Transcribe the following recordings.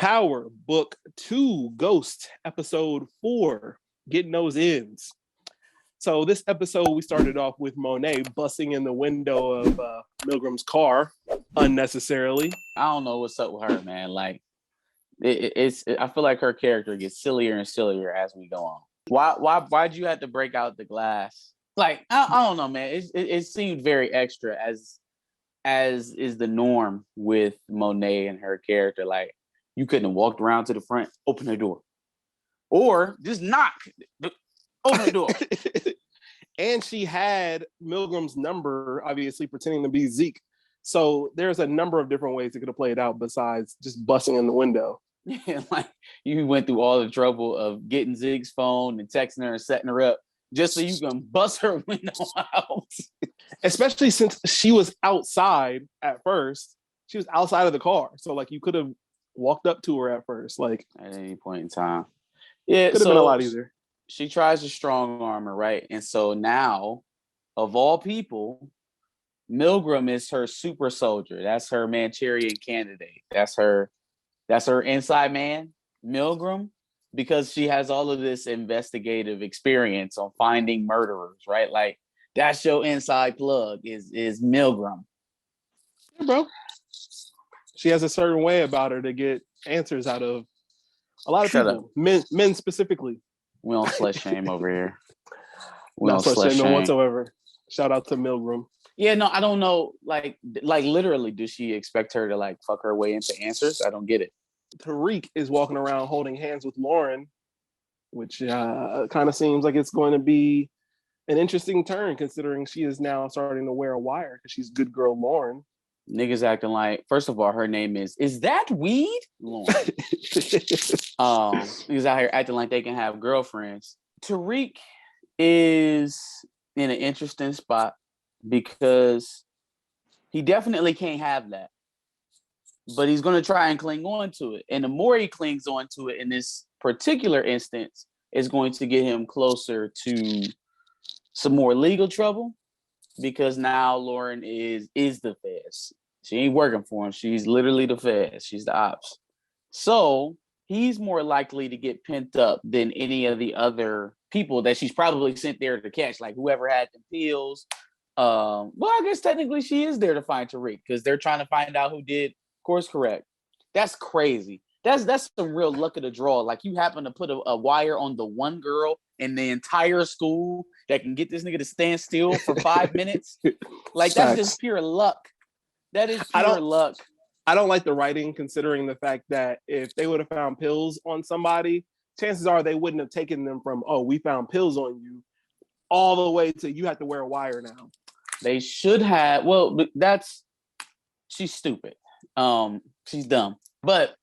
Power, Book 2, Ghost, Episode 4, Getting Those Ends. So this episode, we started off with Monet busting in the window of Milgram's car unnecessarily. I don't know what's up with her, man. Like, I feel like her character gets sillier and sillier as we go on. Why'd you have to break out the glass? Like, I don't know, man. It seemed very extra, as is the norm with Monet and her character. Like, you couldn't have walked around to the front, open the door, or just knock, open the door. And she had Milgram's number, obviously pretending to be Zeke. So there's a number of different ways it could have played out besides just busting in the window. Yeah, like you went through all the trouble of getting Zeke's phone and texting her and setting her up just so you can bust her window out. Especially since she was outside at first. She was outside of the car. So like you could have walked up to her at first. Like at any point in time. Yeah, could have been a lot easier. She tries to strong arm her, right? And so now, of all people, Milgram is her super soldier. That's her Manchurian candidate. That's her inside man, Milgram, because she has all of this investigative experience on finding murderers, right? Like that's your inside plug is Milgram. Yeah, bro. She has a certain way about her to get answers out of a lot of people, men specifically. We don't slut shame over here. We don't slut shame whatsoever. Shout out to Milgram. Yeah, no, I don't know. Like literally, does she expect her to like fuck her way into answers? I don't get it. Tariq is walking around holding hands with Lauren, which kind of seems like it's going to be an interesting turn considering she is now starting to wear a wire because she's good girl Lauren. Niggas acting like, first of all, her name is that weed? Lauren. Niggas out here acting like they can have girlfriends. Tariq is in an interesting spot because he definitely can't have that. But he's going to try and cling on to it. And the more he clings on to it in this particular instance, is going to get him closer to some more legal trouble. Because now Lauren is the feds. She ain't working for him. She's literally the feds. She's the ops. So he's more likely to get pent up than any of the other people that she's probably sent there to catch, like whoever had the pills. Well, I guess technically she is there to find Tariq because they're trying to find out who did course correct. That's crazy. That's some real luck of the draw. Like you happen to put a wire on the one girl in the entire school that can get this nigga to stand still for 5 minutes. Like that's just pure luck. That is pure luck. I don't like the writing considering the fact that if they would have found pills on somebody, chances are they wouldn't have taken them from, oh, we found pills on you, all the way to you have to wear a wire now. They should have. Well, she's stupid. She's dumb. But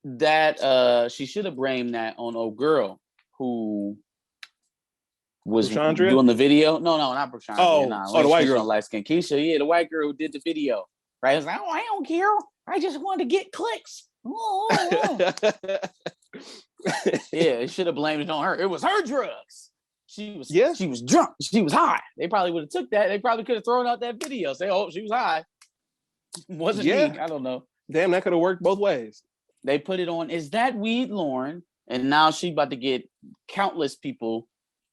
that she should have blamed that on old girl who was doing the video. No, not Brashandra. The white girl, light skin Keisha. Yeah, the white girl who did the video. Right? I was like, oh, I don't care. I just wanted to get clicks. Yeah, it should have blamed it on her. It was her drugs. She was drunk. She was high. They probably would have took that. They probably could have thrown out that video. Say, oh, she was high. Wasn't me. I don't know. Damn, that could have worked both ways. They put it on, is that weed, Lauren? And now she about to get countless people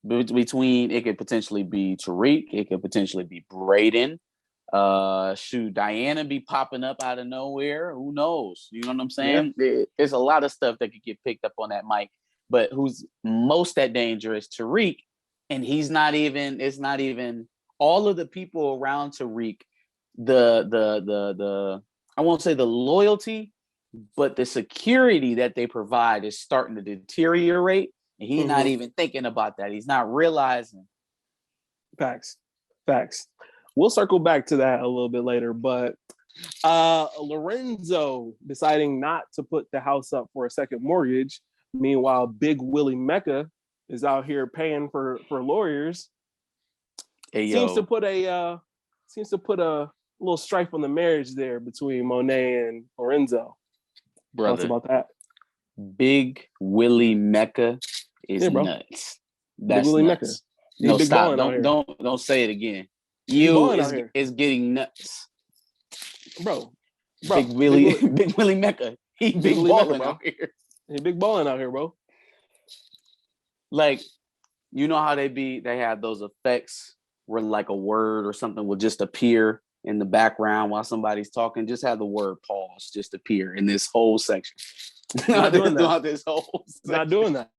between, it could potentially be Tariq, it could potentially be Braden. Diana be popping up out of nowhere. Who knows? You know what I'm saying? Yeah. There's a lot of stuff that could get picked up on that mic. But who's most that dangerous? Tariq. And it's not even all of the people around Tariq, the I won't say the loyalty, but the security that they provide is starting to deteriorate. And he's not even thinking about that. He's not realizing. Facts. We'll circle back to that a little bit later, but Lorenzo deciding not to put the house up for a second mortgage. Meanwhile, Big Willie Mecca is out here paying for lawyers. Hey, seems to put a little strife on the marriage there between Monet and Lorenzo. Brother, thoughts about that? Big Willie Mecca is nuts. That's Big Willie nuts. Mecca. No, stop. Don't say it again. You is getting nuts. Bro. Big Willie Mecca. He big Literally Mecca, balling bro. out here. He big balling out here, bro. Like, you know how they have those effects where like a word or something will just appear in the background while somebody's talking. Just have the word pause just appear in this whole section. Not doing that. Throughout this whole section. Not doing that.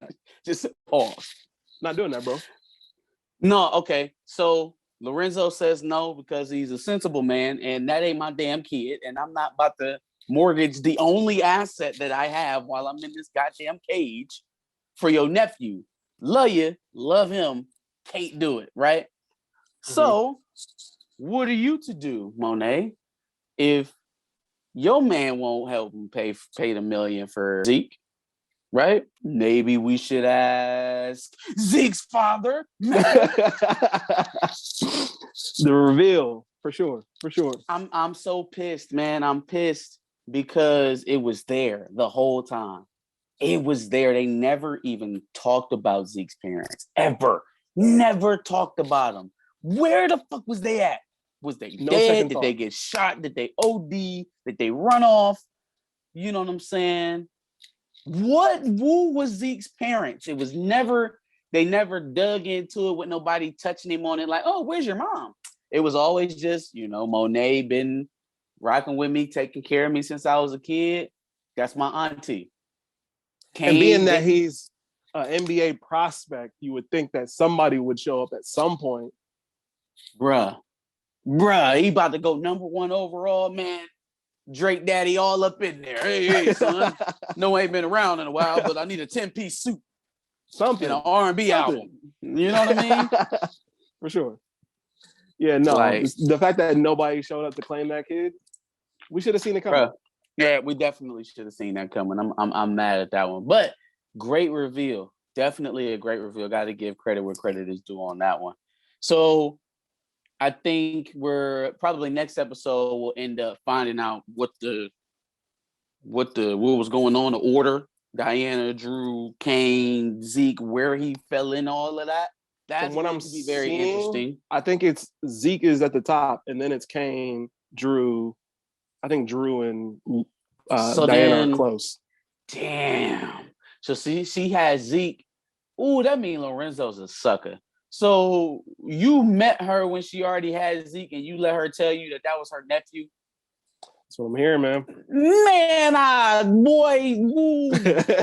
Just pause. Not doing that, bro. No, okay. So Lorenzo says no because he's a sensible man, and that ain't my damn kid, and I'm not about to mortgage the only asset that I have while I'm in this goddamn cage for your nephew. Love you, love him, can't do it, right? Mm-hmm. So, what are you to do, Monet, if your man won't help him pay the $1 million for Zeke? Right? Maybe we should ask Zeke's father. The reveal, for sure. I'm so pissed, man. I'm pissed because it was there the whole time. It was there. They never even talked about Zeke's parents. Ever. Never talked about them. Where the fuck was they at? Was they dead? Did they get shot? Did they OD? Did they run off? You know what I'm saying? Who was Zeke's parents? It was never, they never dug into it with nobody touching him on it like, oh, where's your mom? It was always just, Monet been rocking with me, taking care of me since I was a kid. That's my auntie. And being that he's an NBA prospect, you would think that somebody would show up at some point. Bruh, he about to go number 1 overall, man. Drake daddy all up in there. Hey, son. No, I ain't been around in a while, but I need a 10-piece suit. Something. And an R&B album. You know what I mean? For sure. Yeah, no. Like, the fact that nobody showed up to claim that kid, we should have seen it coming. Bruh, yeah, we definitely should have seen that coming. I'm mad at that one. But great reveal. Definitely a great reveal. Got to give credit where credit is due on that one. So I think we're probably next episode we'll end up finding out what was going on, the order. Diana, Drew, Kane, Zeke, where he fell in all of that. That's going to be very interesting. I think it's Zeke is at the top, and then it's Kane, Drew. I think Drew and Diana are close. Damn. So she has Zeke. Ooh, that means Lorenzo's a sucker. So you met her when she already had Zeke, and you let her tell you that was her nephew? That's what I'm hearing, man. Man, boy,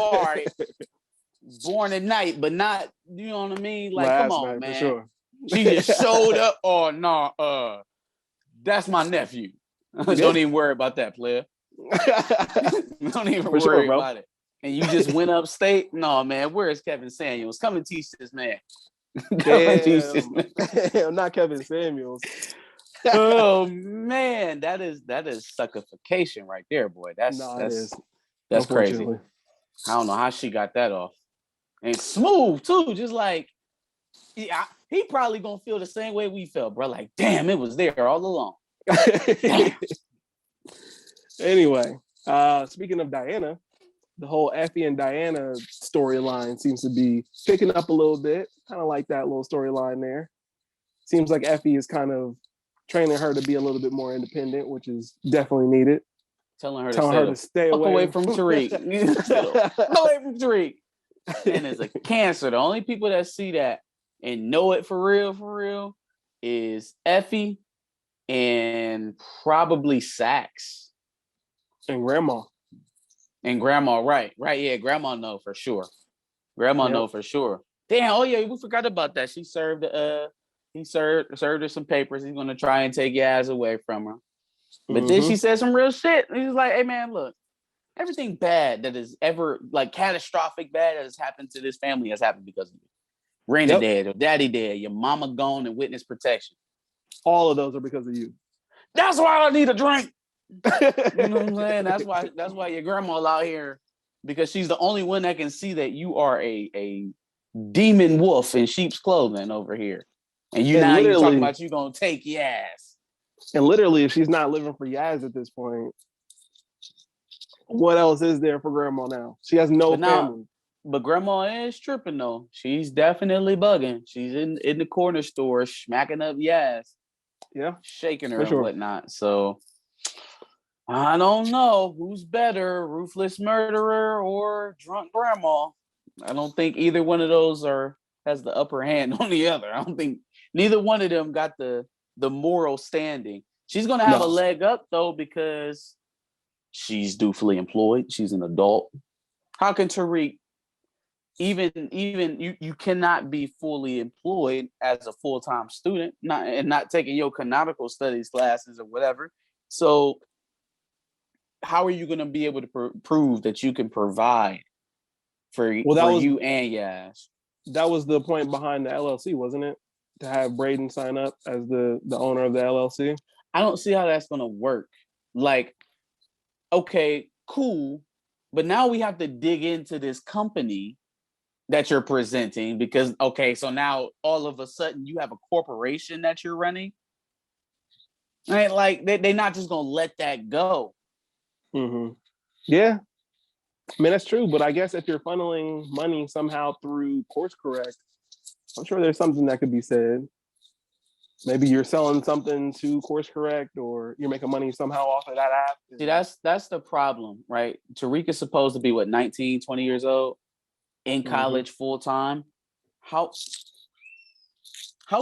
all right. Born at night, but not, you know what I mean? Like, come on, man. For sure. She just showed up. Oh, no, that's my nephew. Don't even worry about that, player. Don't even worry about it. And you just went upstate? No, man, where is Kevin Samuels? Come and teach this man. Damn, not Kevin Samuels. Oh man, that is suckerification right there, boy. That's crazy. I don't know how she got that off. And smooth too, just like he probably gonna feel the same way we felt, bro. Like, damn, it was there all along. Anyway, speaking of Diana, the whole Effie and Diana storyline seems to be picking up a little bit. Kind of like that little storyline there. Seems like Effie is kind of training her to be a little bit more independent, which is definitely needed. Telling her to stay away from Tariq. Away from Tariq. And it's a cancer. The only people that see that and know it for real, is Effie and probably Sax. And Grandma. Right. Yeah, Grandma know for sure. Know for sure. Damn, oh yeah, we forgot about that. She served he served her some papers. He's gonna try and take your ass away from her. But then she said some real shit. He was like, hey man, look, everything bad that is ever like catastrophic bad that has happened to this family has happened because of you. Raina dead, or daddy dead, your mama gone and witness protection. All of those are because of you. That's why I need a drink. You know what I'm saying? That's why your grandma out here, because she's the only one that can see that you are a demon wolf in sheep's clothing over here. And you talking about you gonna take your ass. And literally, if she's not living for Yaz at this point, what else is there for Grandma now? She has no family. But Grandma is tripping though. She's definitely bugging. She's in the corner store smacking up Yaz. Yeah. Shaking her and whatnot. So I don't know who's better, ruthless murderer or drunk grandma. I don't think either one of those has the upper hand on the other. I don't think neither one of them got the moral standing. She's gonna have a leg up though because she's dutifully employed. She's an adult. How can Tariq even you cannot be fully employed as a full-time student, not taking your canonical studies classes or whatever. So how are you going to be able to prove that you can provide for you and Yaz? That was the point behind the LLC, wasn't it? To have Braden sign up as the owner of the LLC. I don't see how that's going to work. Like, okay, cool, but now we have to dig into this company that you're presenting because, okay, so now all of a sudden you have a corporation that you're running. Right? Like, they're not just going to let that go. Mm-hmm. Yeah. I mean, that's true, but I guess if you're funneling money somehow through Course Correct, I'm sure there's something that could be said. Maybe you're selling something to Course Correct or you're making money somehow off of that app. See, that's the problem, right? Tariq is supposed to be, 19, 20 years old, in college full-time. How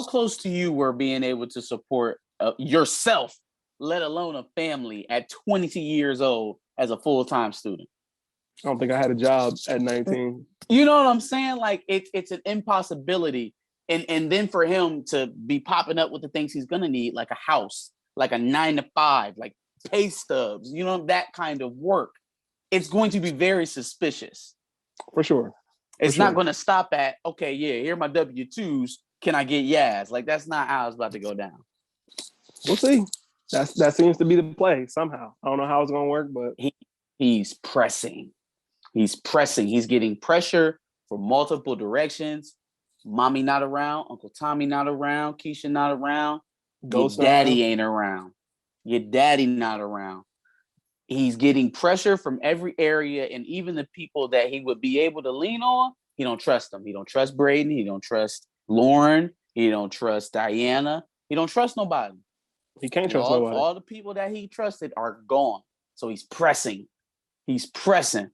close to you were being able to support yourself, let alone a family, at 20 years old as a full-time student? I don't think I had a job at 19. You know what I'm saying? Like it's an impossibility. And then for him to be popping up with the things he's gonna need, like a house, like a 9-to-5, like pay stubs, that kind of work, it's going to be very suspicious. For sure. It's not going to stop at, okay, yeah, here are my W-2s. Can I get Yaz? Like, that's not how it's about to go down. We'll see. That seems to be the play somehow. I don't know how it's going to work, but he's pressing. He's pressing. He's getting pressure from multiple directions. Mommy not around. Uncle Tommy not around. Keisha not around. Ghost Your daddy ain't around. Your daddy not around. He's getting pressure from every area, and even the people that he would be able to lean on, he don't trust them. He don't trust Braden. He don't trust Lauren. He don't trust Diana. He don't trust nobody. He can't trust nobody. All the people that he trusted are gone. So he's pressing. He's pressing.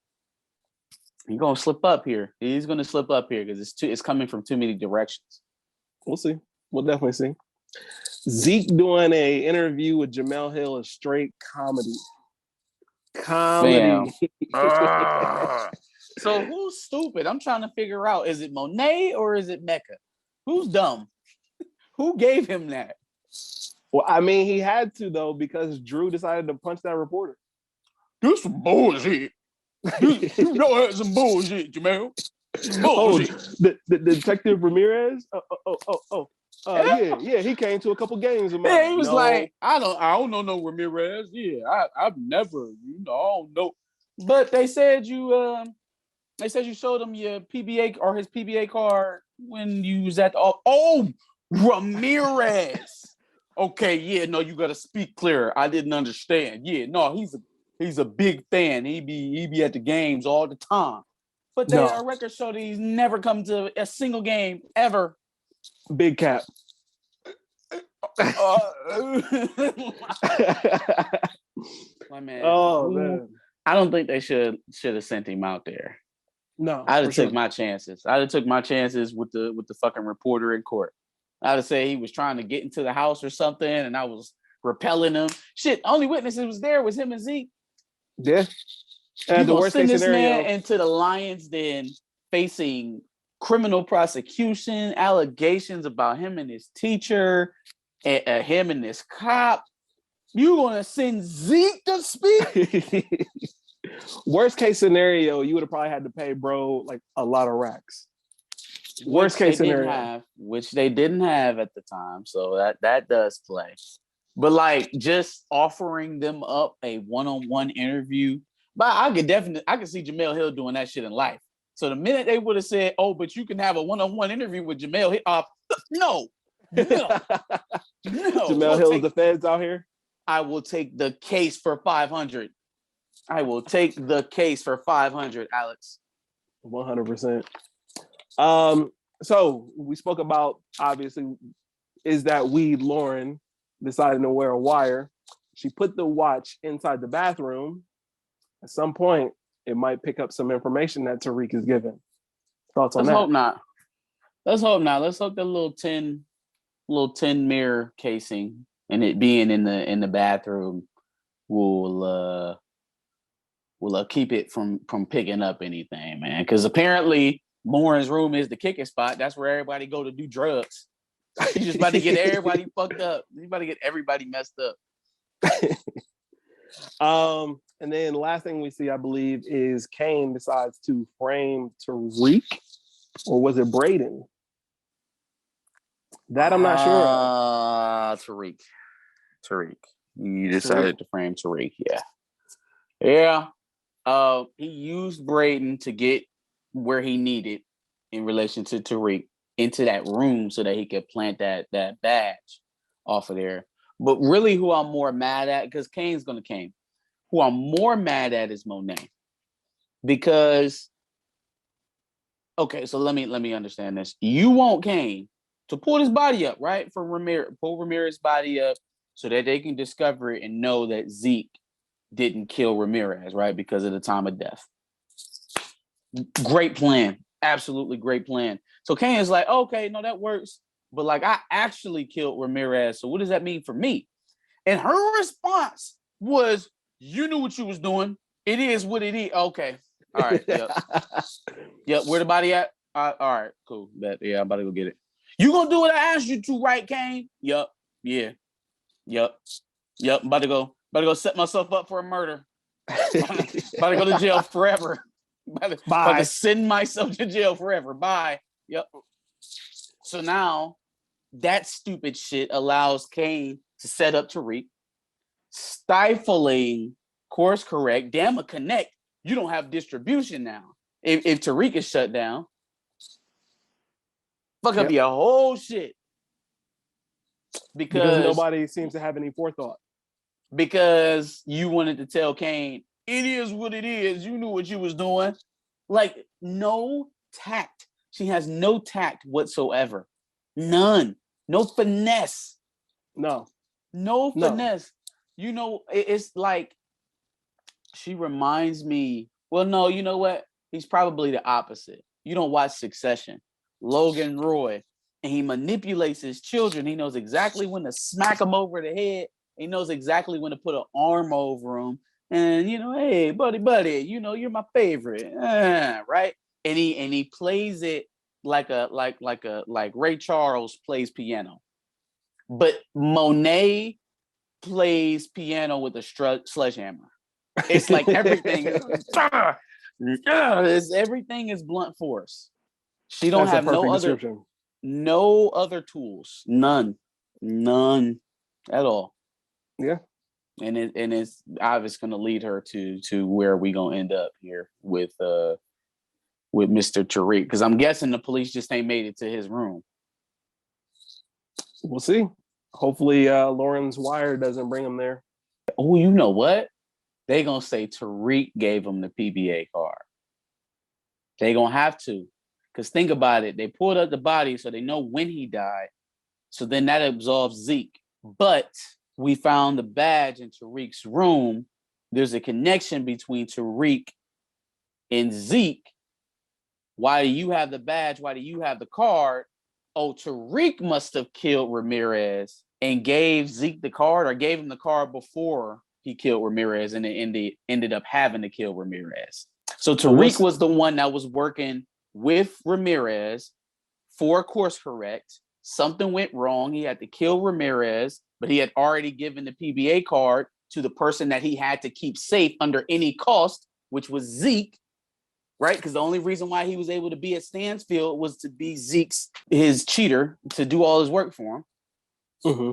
He's gonna slip up here. He's gonna slip up here because it's coming from too many directions. We'll see. We'll definitely see. Zeke doing a interview with Jemele Hill is straight comedy. So who's stupid? I'm trying to figure out, is it Monet or is it Mecca? Who's dumb? Who gave him that? Well, I mean, he had to, though, because Drew decided to punch that reporter. This some bullshit. You know that's some bullshit, Jemele. Bullshit. The Detective Ramirez? Yeah, he came to a couple games of mine. Yeah, he was like, I don't know no Ramirez. Yeah, I've never, I don't know. But they said you showed him your PBA or his PBA card when you was at the Ramirez. Okay, yeah, no, you gotta speak clearer. I didn't understand. Yeah, no, he's a big fan. He be at the games all the time. But our records show that he's never come to a single game ever. Big cap. My man. Man. I don't think they should have sent him out there. No, I'd have took my chances. I'd have took my chances with the fucking reporter in court. I'd have said he was trying to get into the house or something, and I was repelling him. Shit, only witnesses was there was him and Zeke. Yeah. And the worst case scenario, man into the lion's den facing criminal prosecution, allegations about him and his teacher, and him and this cop. You gonna send Zeke to speak? Worst case scenario, you would have probably had to pay bro like a lot of racks. Worst case scenario, which they didn't have at the time, so that does play. But like just offering them up a one-on-one interview, but I could see Jemele Hill doing that shit in life. So the minute they would have said, "Oh, but you can have a one-on-one interview with Jemele Hill," no. Jemele Hill is the feds out here. I will take the case for 500. I will take the case for 500, Alex. 100%. So we spoke about, obviously, is that weed Lauren deciding to wear a wire. she put the watch inside the bathroom. At some point, it might pick up some information that Tariq is given. Thoughts on that? Let's hope not. Let's hope not. Let's hope the little tin mirror casing and it being in the bathroom will keep it from picking up anything, man. Because apparently Lauren's room is the kicking spot. That's where everybody go to do drugs. He's just about to get everybody fucked up. He's about to get everybody messed up. And then the last thing we see, I believe, is Kane decides to frame Tariq, or was it Braden? That I'm not sure. Tariq. You decided to frame Tariq, yeah. He used Braden to get where he needed in relation to Tariq into that room so that he could plant that badge off of there. But really, who I'm more mad at, because Kane's gonna Kane. Who I'm more mad at is Monet, because okay, so let me understand this. You want Kane to pull his body up, right? Pull Ramirez's body up so that they can discover it and know that Zeke didn't kill Ramirez, right? Because of the time of death. Great plan. Absolutely great plan. So Kane is like, okay, no, that works. But like, I actually killed Ramirez. So what does that mean for me? And her response was, you knew what you was doing. It is what it is. Okay. All right. Yep. Where the body at? All right. Cool. Yeah, I'm about to go get it. You gonna do what I asked you to, right, Kane? Yup. Yeah. Yup. I'm about to go set myself up for a murder. About to go to jail forever. About to send myself to jail forever. Bye. Yep. So now that stupid shit allows Kane to set up Tariq, stifling course correct. Damn a connect. You don't have distribution now. If Tariq is shut down, fuck up your whole shit. Because nobody seems to have any forethought. Because you wanted to tell Kane, it is what it is. You knew what you was doing. Like, no tact. She has no tact whatsoever. None. No finesse. No finesse. You know, it's like, she reminds me, well, no, you know what? He's probably the opposite. You don't watch Succession. Logan Roy, and he manipulates his children. He knows exactly when to smack them over the head. He knows exactly when to put an arm over them. And, you know, hey, buddy, you know, you're my favorite. Right? And he plays it like Ray Charles plays piano. But Monet plays piano with a sledgehammer. It's like everything everything is blunt force. She don't have no other tools. None at all. Yeah. And it's obviously going to lead her to where we going to end up here with Mr. Tariq, because I'm guessing the police just ain't made it to his room. We'll see. Hopefully Lauren's wire doesn't bring him there. Oh, you know what? They going to say Tariq gave him the PBA card. They going to have to. Because think about it. They pulled up the body so they know when he died. So then that absolves Zeke. But we found the badge in Tariq's room. There's a connection between Tariq and Zeke. Why do you have the badge? Why do you have the card? Oh, Tariq must have killed Ramirez and gave Zeke the card, or gave him the card before he killed Ramirez, and it ended up having to kill Ramirez. So Tariq was the one that was working with Ramirez for course correct. Something went wrong. He had to kill Ramirez, but he had already given the PBA card to the person that he had to keep safe under any cost, which was Zeke, right? Because the only reason why he was able to be at Stansfield was to be his cheater, to do all his work for him. Mm-hmm.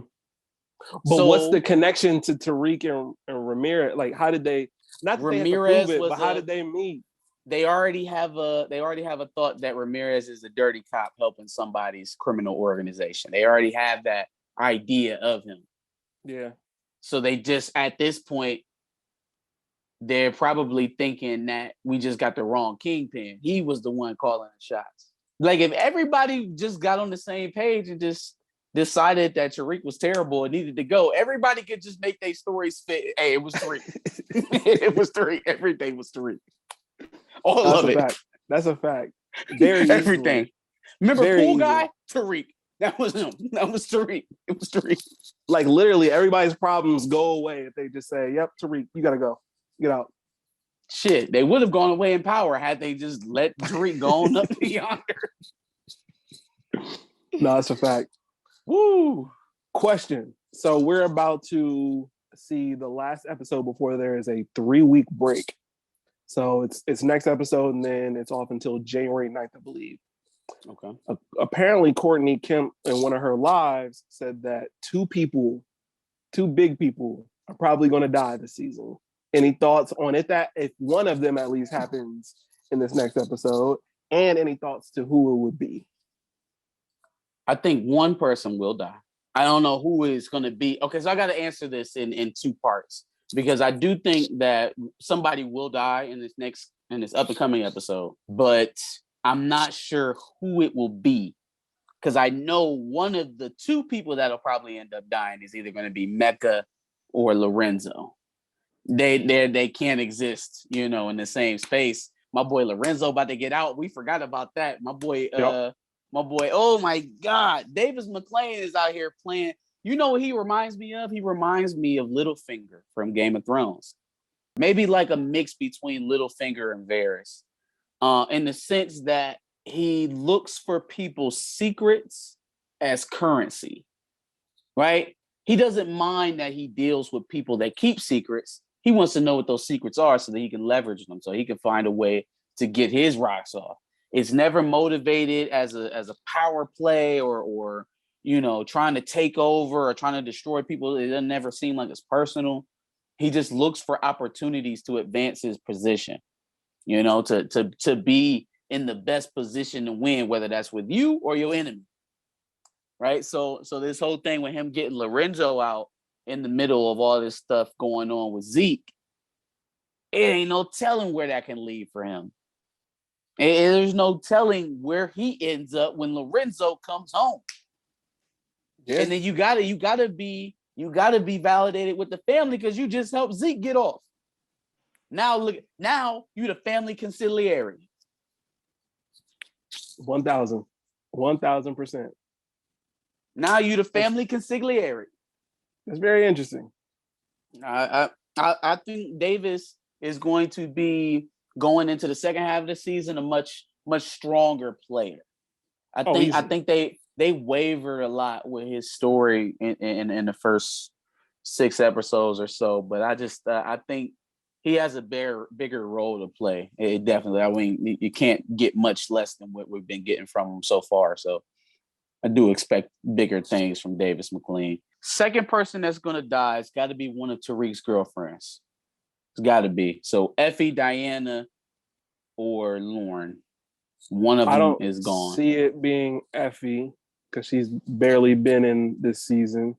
But what's the connection to Tariq and Ramirez? Like, how did they? Not that Ramirez they have to prove it, but how did they meet? They already have a thought that Ramirez is a dirty cop helping somebody's criminal organization. They already have that idea of him. Yeah. So they just, at this point, they're probably thinking that we just got the wrong kingpin. He was the one calling the shots. Like, if everybody just got on the same page and just decided that Tariq was terrible and needed to go, everybody could just make their stories fit. Hey, it was Tariq. It was Tariq. Everything was Tariq. All That's of a it. fact. That's a fact. Very Everything. easily. Remember Very Pool easily. Guy? Tariq. That was him. That was Tariq. It was Tariq. Like literally everybody's problems go away if they just say, yep, Tariq, you gotta go. Get out. Shit, they would have gone away in power had they just let Tariq go on up to yonder. No, that's a fact. Woo. Question. So we're about to see the last episode before there is a 3-week break. So it's next episode and then it's off until January 9th, I believe. Okay. Apparently, Courtney Kemp in one of her lives said that 2 big people are probably going to die this season. Any thoughts on it? That if one of them at least happens in this next episode, and any thoughts to who it would be? I think one person will die. I don't know who it's going to be. Okay, so I got to answer this in 2 parts because I do think that somebody will die in this up and coming episode, but I'm not sure who it will be because I know one of the 2 people that'll probably end up dying is either going to be Mecca or Lorenzo. They can't exist, in the same space. My boy Lorenzo about to get out. We forgot about that. My boy, oh my God, Davis McLean is out here playing. You know what he reminds me of? He reminds me of Littlefinger from Game of Thrones. Maybe like a mix between Littlefinger and Varys. In the sense that he looks for people's secrets as currency, right? He doesn't mind that he deals with people that keep secrets. He wants to know what those secrets are so that he can leverage them, so he can find a way to get his rocks off. It's never motivated as a power play or trying to take over or trying to destroy people. It doesn't never seem like it's personal. He just looks for opportunities to advance his position. To be in the best position to win, whether that's with you or your enemy, right? So this whole thing with him getting Lorenzo out in the middle of all this stuff going on with Zeke, it ain't no telling where that can lead for him. And there's no telling where he ends up when Lorenzo comes home. Yeah. And then you gotta be validated with the family because you just helped Zeke get off. Now you the family conciliary. 1,000%. Now you the family consigliere. That's very interesting. I think Davis is going to be going into the second half of the season a much stronger player. I think they wavered a lot with his story in the first 6 episodes or so, but I think he has a bigger role to play. It definitely. I mean, you can't get much less than what we've been getting from him so far. So I do expect bigger things from Davis McLean. Second person that's going to die has got to be one of Tariq's girlfriends. It's got to be. So Effie, Diana, or Lauren. One of them is gone. I don't see it being Effie because she's barely been in this season.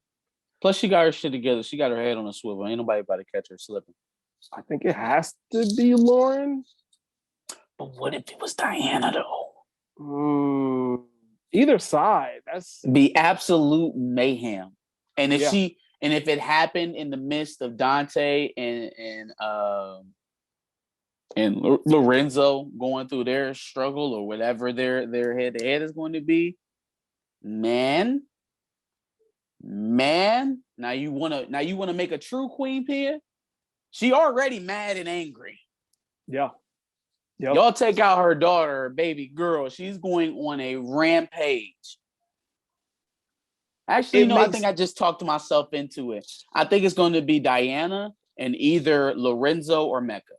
Plus, she got her shit together. She got her head on a swivel. Ain't nobody about to catch her slipping. I think it has to be Lauren. But what if it was Diana, though? Either side. That's be absolute mayhem. And if if it happened in the midst of Dante and Lorenzo going through their struggle or whatever their head-to-head is going to be, man. Now you wanna make a true queen here? She already mad and angry. Yeah. Yep. Y'all take out her daughter, her baby girl. She's going on a rampage. Actually, I think I just talked myself into it. I think it's going to be Diana and either Lorenzo or Mecca.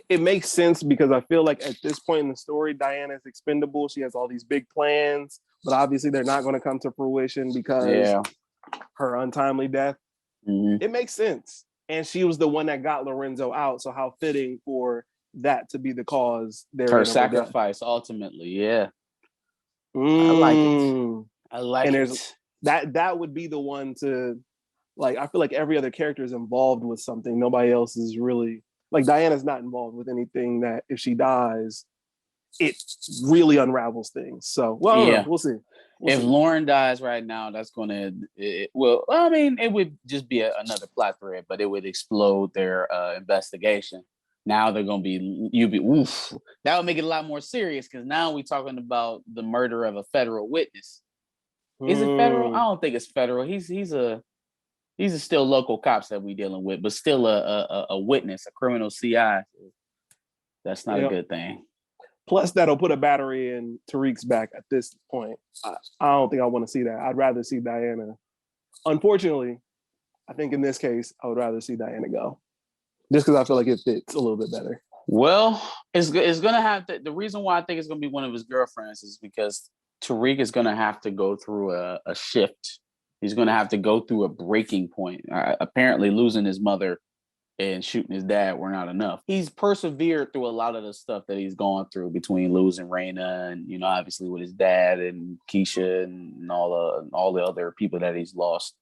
It makes sense because I feel like at this point in the story, Diana is expendable. She has all these big plans, but obviously they're not going to come to fruition because her untimely death. Mm-hmm. It makes sense. And she was the one that got Lorenzo out. So how fitting for that to be the cause. Her sacrifice, ultimately. Yeah. I like it. I like it. That would be the one to, like, I feel like every other character is involved with something. Nobody else is really, like, Diana's not involved with anything that if she dies, it really unravels things. So, we'll see. If Lauren dies right now, that's going to, it would just be another plot thread, but it would explode their investigation. Now they're going to be, oof. That would make it a lot more serious because now we're talking about the murder of a federal witness. Is it federal? I don't think it's federal. He's a still local cops that we dealing with, but still a witness, a criminal CI. That's not a good thing. Plus, that'll put a battery in Tariq's back at this point. I don't think I want to see that. I'd rather see Diana. Unfortunately, I think in this case, I would rather see Diana go. Just because I feel like it fits a little bit better. Well, it's going to have to. The reason why I think it's going to be one of his girlfriends is because Tariq is going to have to go through a shift. He's going to have to go through a breaking point. Apparently, losing his mother and shooting his dad were not enough. He's persevered through a lot of the stuff that he's gone through between losing Raina and, obviously with his dad and Keisha and all the other people that he's lost,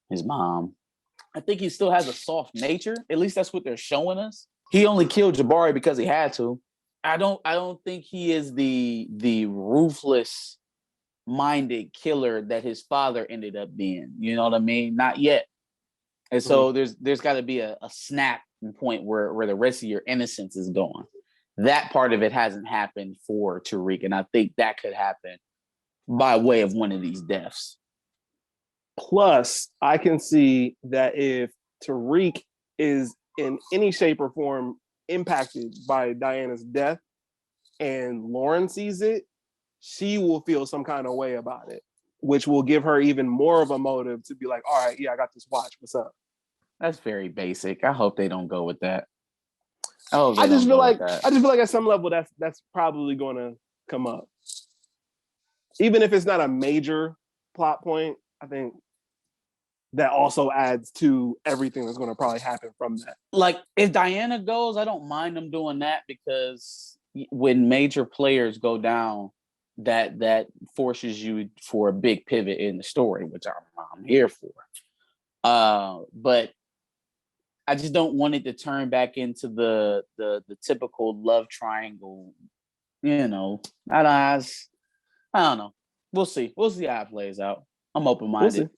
his mom. I think he still has a soft nature. At least that's what they're showing us. He only killed Jabari because he had to. I don't think he is the ruthless minded killer that his father ended up being. You know what I mean? Not yet. And so there's got to be a snap point where the rest of your innocence is gone. That part of it hasn't happened for Tariq, and I think that could happen by way of one of these deaths. Plus, I can see that if Tariq is in any shape or form impacted by Diana's death and Lauren sees it, she will feel some kind of way about it, which will give her even more of a motive to be like, all right, yeah, I got this watch. What's up? That's very basic. I hope they don't go with that. I just feel like at some level that's probably going to come up. Even if it's not a major plot point, I think that also adds to everything that's going to probably happen from that. Like if Diana goes, I don't mind them doing that because when major players go down, that forces you for a big pivot in the story, which I'm here for. But I just don't want it to turn back into the typical love triangle. I don't know. We'll see. We'll see how it plays out. I'm open-minded. We'll see.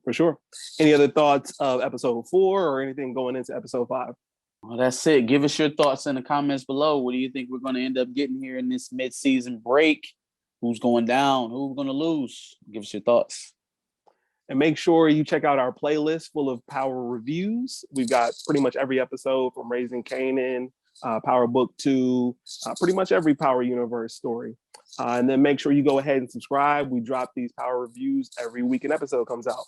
For sure. Any other thoughts of episode 4 or anything going into episode 5? Well, that's it. Give us your thoughts in the comments below. What do you think we're going to end up getting here in this mid-season break? Who's going down? Who's going to lose? Give us your thoughts. And make sure you check out our playlist full of Power reviews. We've got pretty much every episode from Raising Kanan, Power Book 2, pretty much every Power Universe story. And then make sure you go ahead and subscribe. We drop these Power reviews every week an episode comes out.